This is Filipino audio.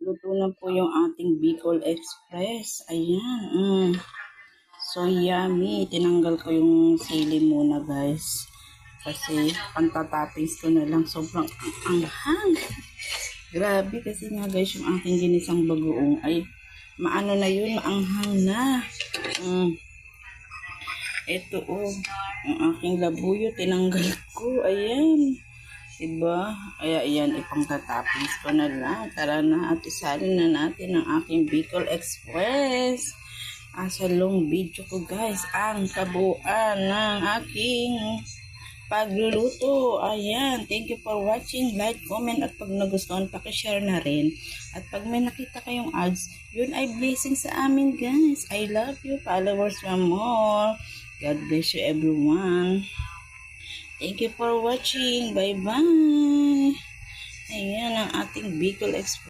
Luto na po yung ating Bicol Express. Ayan. So, yummy. Tinanggal ko yung sili muna, guys. Kasi, pantatappings ko na lang. Sobrang anghang. Grabe kasi nga, guys, yung aking ginisang bagoong ay maano na yun, maanghang na. Ito, yung aking labuyo, tinanggal ko. Ayan. Diba? Kaya ayan, ipangtatappings ko na lang. Tara na at isalin na natin ang aking Bicol Express. Sa long video ko, guys, ang kabuuan ng aking pagluluto. Ayan, thank you for watching. Like, comment, at pag nagustuhan, pakishare na rin. At pag may nakita kayong ads, yun ay blessing sa amin, guys. I love you, followers from more. God bless you, everyone. Thank you for watching. Bye-bye. Ayan ang ating Bicol Express.